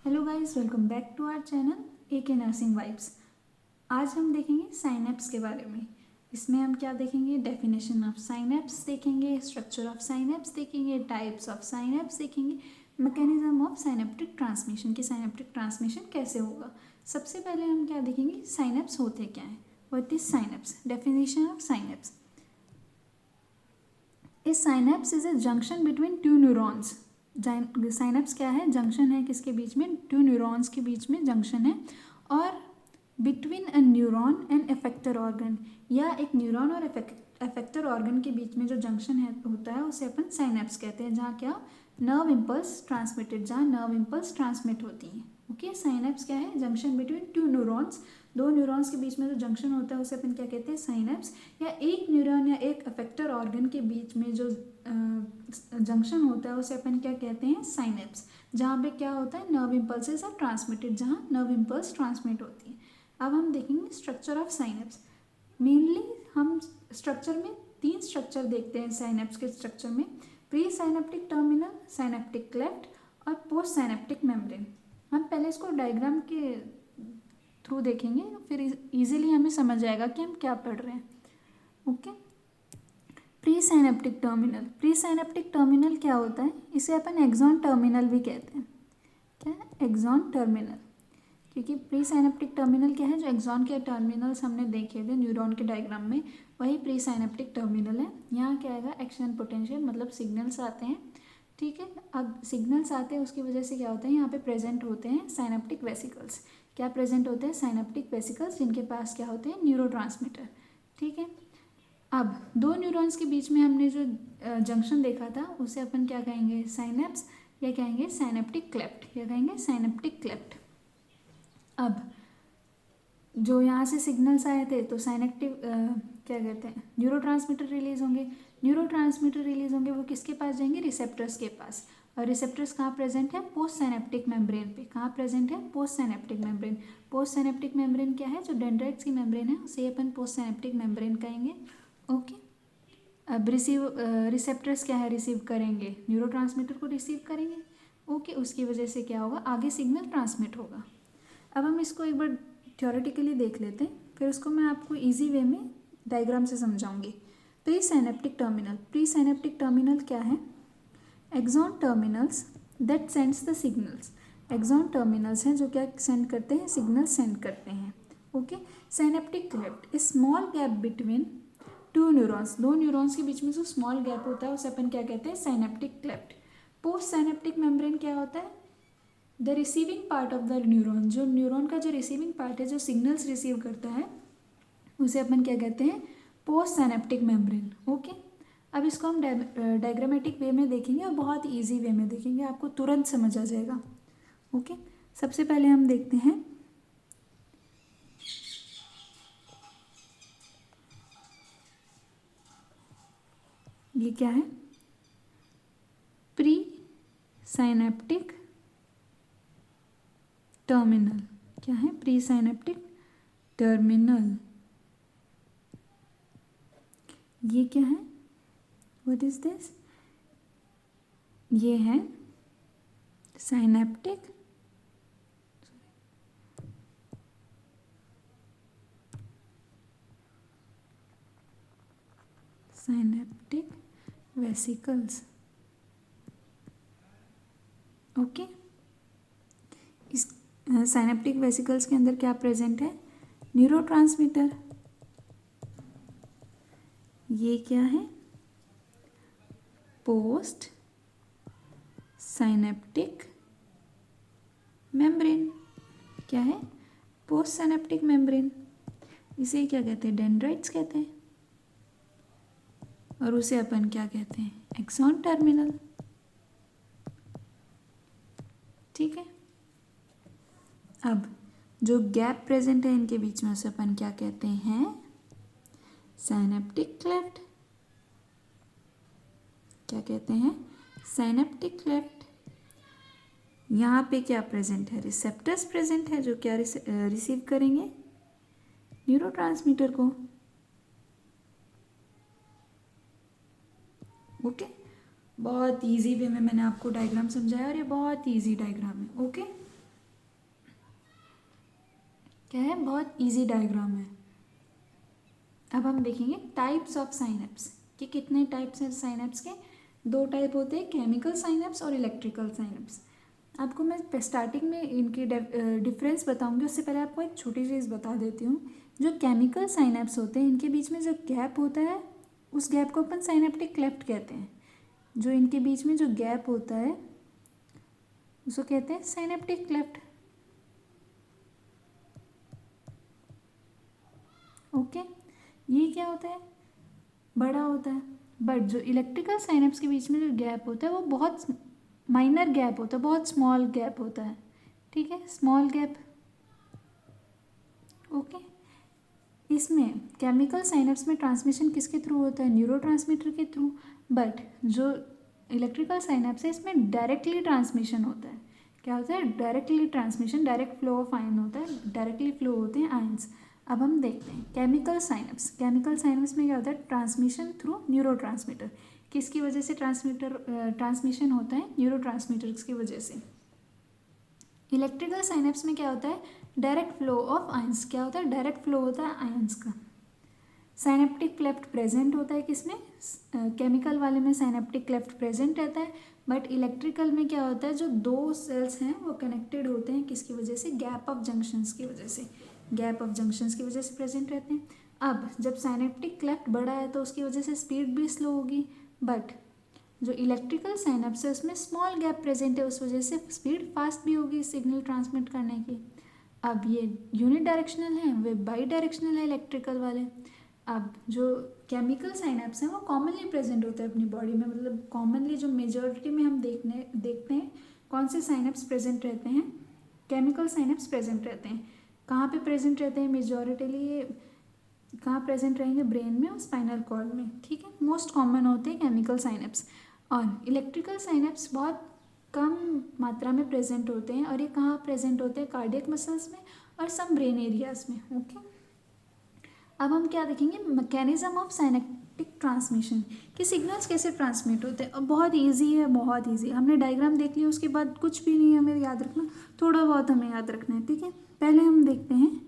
Hello guys, welcome back to our channel AK nursing vibes. आज हम देखेंगे synapse के बारे में। इसमें हम क्या देखेंगे, डेफिनेशन ऑफ साइनेप्स देखेंगे, स्ट्रक्चर ऑफ साइनेप्स देखेंगे, टाइप्स ऑफ साइनेप्स देखेंगे, मैकेनिज्म ऑफ साइनेप्टिक ट्रांसमिशन की साइनेप्टिक ट्रांसमिशन कैसे होगा। सबसे पहले हम क्या देखेंगे, साइनेप्स होते क्या हैं, what is synapse, definition of synapse. A synapse is a junction between two neurons. Synapse क्या है, जंक्शन है किसके बीच में, टू न्यूरॉन्स के बीच में जंक्शन है। और between a neuron and एफेक्टर organ, या एक न्यूरॉन और एफेक्टर ऑर्गन के बीच में जो जंक्शन है होता है उसे अपन साइनेप्स कहते हैं, जहाँ क्या नर्व इम्पल्स ट्रांसमिटेड, जहाँ नर्व इम्पल्स ट्रांसमिट होती हैं। ओके, साइनेप्स क्या है, जंक्शन बिटवीन टू न्यूरॉन्स, दो न्यूरॉन्स के बीच में जो जंक्शन होता है उसे अपन क्या कहते हैं, साइनेप्स। या एक न्यूरॉन या एक अफेक्टर ऑर्गन के बीच में जो जंक्शन होता है उसे अपन क्या कहते हैं, साइनेप्स, जहाँ पे क्या होता है, नर्व इम्पल्सेस आर ट्रांसमिटेड, जहाँ नर्व इम्पल्स ट्रांसमिट होती है। अब हम देखेंगे स्ट्रक्चर ऑफ साइनेप्स। मेनली हम स्ट्रक्चर में तीन स्ट्रक्चर देखते हैं साइनेप्स के स्ट्रक्चर में, pre synaptic terminal, synaptic cleft और पोस्ट साइनेप्टिक मेम्ब्रेन। हम पहले इसको डायग्राम के थ्रू देखेंगे, फिर इजीली हमें समझ आएगा कि हम क्या पढ़ रहे हैं। Okay, pre synaptic terminal. Presynaptic terminal क्या होता है, इसे अपन एक्सॉन टर्मिनल भी कहते हैं। क्या है, एक्सॉन टर्मिनल, क्योंकि प्री साइनेप्टिक टर्मिनल क्या है, जो एक्सॉन के टर्मिनल्स हमने देखे थे न्यूरॉन के डायग्राम में, वही प्री साइनेप्टिक टर्मिनल है। यहाँ क्या आएगा, एक्शन पोटेंशियल, मतलब सिग्नल्स आते हैं। ठीक है, अब सिग्नल्स आते हैं उसकी वजह से क्या होता है, यहाँ पे प्रेजेंट होते हैं साइनेप्टिक वेसिकल्स। क्या प्रेजेंट होते हैं, साइनेप्टिक वेसिकल्स, जिनके पास क्या होते हैं, न्यूरोट्रांसमीटर। ठीक है, अब दो न्यूरॉन्स के बीच में हमने जो जंक्शन देखा था उसे अपन क्या कहेंगे, साइनेप्स, या कहेंगे साइनेप्टिक क्लेफ्ट, या कहेंगे साइनेप्टिक क्लेफ्ट। अब जो यहाँ से सिग्नल्स आए थे तो साइनेप्टिक क्या कहते हैं, न्यूरोट्रांसमीटर रिलीज होंगे। न्यूरोट्रांसमीटर रिलीज होंगे, वो किसके पास जाएंगे, रिसेप्टर्स के पास। और रिसेप्टर्स कहाँ प्रेजेंट है, पोस्ट साइनेप्टिक मेम्ब्रेन पे। कहाँ प्रेजेंट है, post synaptic membrane. Post synaptic membrane क्या है, जो डेंड्राइट्स की मेम्ब्रेन है उसे अपन पोस्ट साइनेप्टिक मेम्ब्रेन कहेंगे। ओके, अब रिसेप्टर्स क्या है, रिसीव करेंगे, न्यूरोट्रांसमीटर को रिसीव करेंगे। ओके, उसकी वजह से क्या होगा, आगे सिग्नल ट्रांसमिट होगा। अब हम इसको एक बार थ्योरेटिकली देख लेते हैं, फिर उसको मैं आपको इजी वे में डायग्राम से समझाऊंगी। Presynaptic terminal. Presynaptic terminal क्या है, axon terminals that sends the signals. Axon terminals हैं जो क्या सेंड करते हैं, सिग्नल सेंड करते हैं। Okay, synaptic cleft, a small gap between two neurons, दो न्यूरॉन्स के बीच में जो स्मॉल गैप होता है उसे अपन क्या कहते हैं, synaptic cleft. Post synaptic membrane क्या होता है, the receiving part of the neuron, जो न्यूरॉन का जो रिसीविंग पार्ट है, जो सिग्नल्स रिसीव करता है उसे अपन क्या कहते हैं, पोस्ट साइनेप्टिक मेम्ब्रेन। ओके, अब इसको हम डायग्रामेटिक वे में देखेंगे और बहुत ईजी वे में देखेंगे, आपको तुरंत समझ आ जाएगा। ओके, सबसे पहले हम देखते हैं ये क्या है, प्री साइनेप्टिक टर्मिनल। क्या है, प्री साइनेप्टिक टर्मिनल। ये क्या है, व्हाट इज दिस, ये है साइनेप्टिक साइनेप्टिक वेसिकल्स। ओके, इस साइनेप्टिक वेसिकल्स के अंदर क्या प्रेजेंट है, न्यूरोट्रांसमीटर। ये क्या है, पोस्ट साइनेप्टिक मेम्ब्रेन। क्या है, पोस्ट साइनेप्टिक मेम्ब्रेन। इसे क्या कहते हैं, डेंड्राइट्स कहते हैं, और उसे अपन क्या कहते हैं, एक्सॉन टर्मिनल। ठीक है, अब जो गैप प्रेजेंट है इनके बीच में उसे अपन क्या कहते हैं, साइनेप्टिक क्लेफ्ट। क्या कहते हैं, साइनेप्टिक क्लेफ्ट। यहाँ पे क्या प्रेजेंट है, रिसेप्टर्स प्रेजेंट है जो क्या रिसीव करेंगे, न्यूरोट्रांसमीटर को। ओके, बहुत इजी वे में मैंने आपको डायग्राम समझाया और ये बहुत इजी डायग्राम है। ओके, क्या है, बहुत इजी डायग्राम है। अब हम देखेंगे टाइप्स ऑफ साइनेप्स कि कितने टाइप्स हैं साइनेप्स के। 2 टाइप होते हैं, केमिकल साइनेप्स और इलेक्ट्रिकल साइनेप्स। आपको मैं स्टार्टिंग में इनकी डिफरेंस बताऊंगी, उससे पहले आपको एक छोटी चीज़ बता देती हूँ। जो केमिकल साइनेप्स होते हैं इनके बीच में जो गैप होता है उस गैप को अपन साइनेप्टिक क्लेफ्ट कहते हैं। जो इनके बीच में जो गैप होता है उसको कहते हैं साइनेप्टिक क्लेफ्ट। ओके, ये क्या होता है, बड़ा होता है। बट जो इलेक्ट्रिकल साइनेप्स के बीच में जो गैप होता है वो बहुत माइनर गैप होता है, बहुत स्मॉल गैप होता है। ठीक है, स्मॉल गैप। ओके, इसमें केमिकल साइनेप्स में ट्रांसमिशन किसके थ्रू होता है, न्यूरोट्रांसमीटर के थ्रू। बट जो इलेक्ट्रिकल साइनेप्स है इसमें डायरेक्टली ट्रांसमिशन होता है। क्या होता है, directly transmission, direct flow of ion होता है, डायरेक्टली फ्लो होते हैं आयन्स। अब हम देखते हैं केमिकल साइनेप्स। केमिकल साइनेप्स में क्या होता है, ट्रांसमिशन थ्रू न्यूरोट्रांसमीटर। किसकी वजह से ट्रांसमिशन होता है, न्यूरोट्रांसमीटर्स की वजह से। इलेक्ट्रिकल साइनेप्स में क्या होता है, डायरेक्ट फ्लो ऑफ आयंस। क्या होता है, डायरेक्ट फ्लो होता है आयंस का। साइनेप्टिक क्लेफ्ट प्रेजेंट होता है किसमें, केमिकल वाले में साइनेप्टिक क्लेफ्ट प्रेजेंट रहता है। बट इलेक्ट्रिकल में क्या होता है, जो 2 सेल्स हैं वो कनेक्टेड होते हैं किसकी वजह से, गैप ऑफ जंक्शंस की वजह से। गैप ऑफ जंक्शंस की वजह से प्रेजेंट रहते हैं। अब जब साइनेप्टिक क्लेफ्ट बड़ा है तो उसकी वजह से स्पीड भी स्लो होगी। बट जो इलेक्ट्रिकल साइनेप्स है उसमें स्मॉल गैप प्रेजेंट है, उस वजह से स्पीड फास्ट भी होगी सिग्नल ट्रांसमिट करने की। अब ये यूनिट डायरेक्शनल है, वे बाई डायरेक्शनल है इलेक्ट्रिकल वाले। अब जो केमिकल साइनेप्स हैं वो कॉमनली प्रेजेंट होते हैं अपनी बॉडी में, मतलब कॉमनली जो मेजॉरिटी में हम देखते हैं कौन से साइनेप्स प्रेजेंट रहते हैं, केमिकल साइनेप्स प्रेजेंट रहते हैं। कहाँ पे प्रेजेंट रहते हैं मेजॉरिटीली, कहाँ प्रेजेंट रहेंगे, ब्रेन में और स्पाइनल कॉर्ड में। ठीक है, मोस्ट कॉमन होते हैं केमिकल साइनेप्स। और इलेक्ट्रिकल साइनेप्स बहुत कम मात्रा में प्रेजेंट होते हैं, और ये कहाँ प्रेजेंट होते हैं, कार्डियक मसल्स में और सम ब्रेन एरियाज में। ओके, अब हम क्या देखेंगे, मैकेनिज्म ऑफ साइनेप्टिक ट्रांसमिशन कि सिग्नल्स कैसे ट्रांसमिट होते हैं। अब बहुत इजी है, बहुत इजी। हमने डायग्राम देख लिया, उसके बाद कुछ भी नहीं हमें याद रखना, थोड़ा बहुत हमें याद रखना है। ठीक है, पहले हम देखते हैं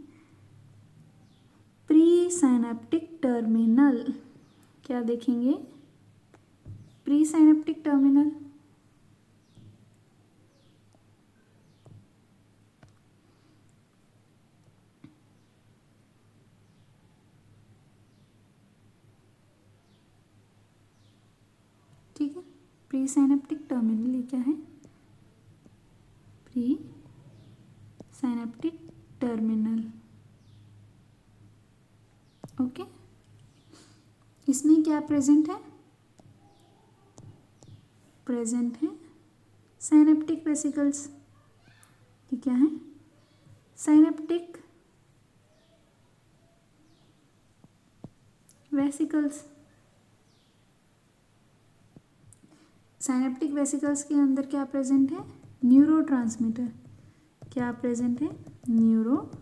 प्री साइनेप्टिक टर्मिनल। क्या देखेंगे, प्री साइनेप्टिक टर्मिनल। ठीक है, प्री साइनेप्टिक टर्मिनल ये क्या है, प्री साइनेप्टिक टर्मिनल। ओके, इसमें क्या प्रेजेंट है, प्रेजेंट है साइनेप्टिक वेसिकल्स। ये क्या है, साइनेप्टिक वेसिकल्स। साइनेप्टिक वेसिकल्स के अंदर क्या प्रेजेंट है, न्यूरोट्रांसमीटर। क्या प्रेजेंट है, न्यूरोट्रांसमीटर।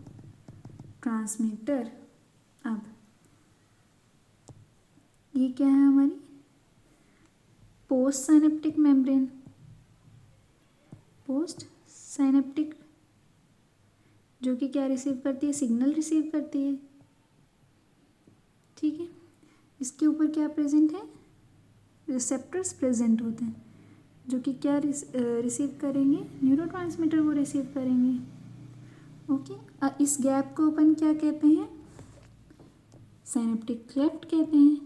अब ये क्या है हमारी post synaptic membrane. Post synaptic जो कि क्या रिसीव करती है, सिग्नल रिसीव करती है। ठीक है, इसके ऊपर क्या प्रेजेंट है, रिसेप्टर्स प्रेजेंट होते हैं जो कि क्या रिसीव करेंगे, न्यूरोट्रांसमीटर को रिसीव करेंगे। ओके, इस गैप को अपन क्या कहते हैं, साइनेप्टिक क्लेफ्ट कहते हैं।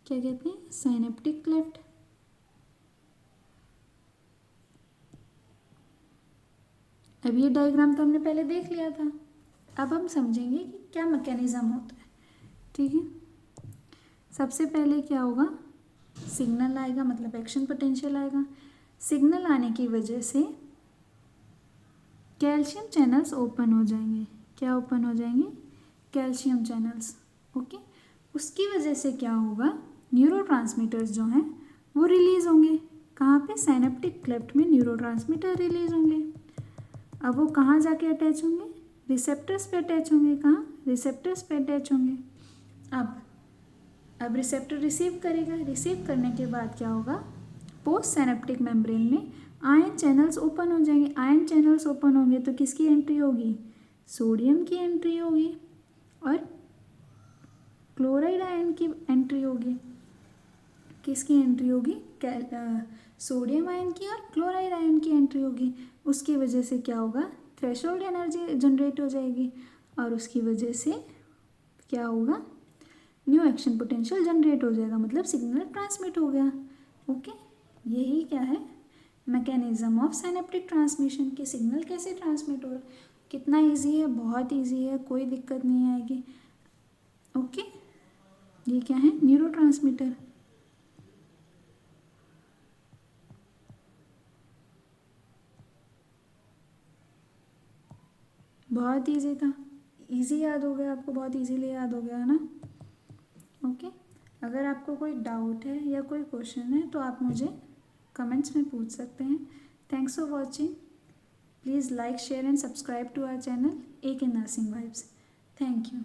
क्या कहते हैं, साइनेप्टिक क्लेफ्ट। अब ये डायग्राम तो हमने पहले देख लिया था, अब हम समझेंगे कि क्या मैकेनिज्म होता है। ठीक है, सबसे पहले क्या होगा, सिग्नल आएगा, मतलब एक्शन पोटेंशियल आएगा। सिग्नल आने की वजह से कैल्शियम चैनल्स ओपन हो जाएंगे। क्या ओपन हो जाएंगे, कैल्शियम चैनल्स। ओके, उसकी वजह से क्या होगा, न्यूरोट्रांसमीटर्स जो हैं वो रिलीज होंगे। कहाँ पे, साइनेप्टिक क्लेफ्ट में न्यूरोट्रांसमीटर रिलीज होंगे। अब वो कहाँ जाके अटैच होंगे, रिसेप्टर्स पे अटैच होंगे। कहाँ, रिसेप्टर्स पे अटैच होंगे। अब रिसेप्टर रिसीव करेगा, रिसीव करने के बाद क्या होगा, पोस्ट साइनेप्टिक मेम्ब्रेन में आयन चैनल्स ओपन हो जाएंगे। आयन चैनल्स ओपन होंगे तो किसकी एंट्री होगी, सोडियम की एंट्री होगी और क्लोराइड आयन की एंट्री होगी। किसकी एंट्री होगी? सोडियम आयन की और क्लोराइड आयन की एंट्री होगी। उसकी वजह से क्या होगा? थ्रेशोल्ड एनर्जी जनरेट हो जाएगी और उसकी वजह से क्या होगा? न्यू एक्शन पोटेंशियल जनरेट हो जाएगा, मतलब सिग्नल ट्रांसमिट हो गया। ओके, यही क्या है? मैकेनिज्म ऑफ साइनेप्टिक ट्रांसमिशन के सिग्नल कैसे ट्रांसमिट हो रहा है। कितना इजी है? बहुत इजी है, कोई दिक्कत नहीं आएगी। ओके, ये क्या है? न्यूरोट्रांसमीटर। बहुत इजी था, इजी याद हो गया आपको, बहुत इजीली याद हो गया है ना। ओके, अगर आपको कोई डाउट है या कोई क्वेश्चन है तो आप मुझे कमेंट्स में पूछ सकते हैं। Thanks for watching. Please like, share and subscribe to our channel AK Nursing Vibes। Thank you.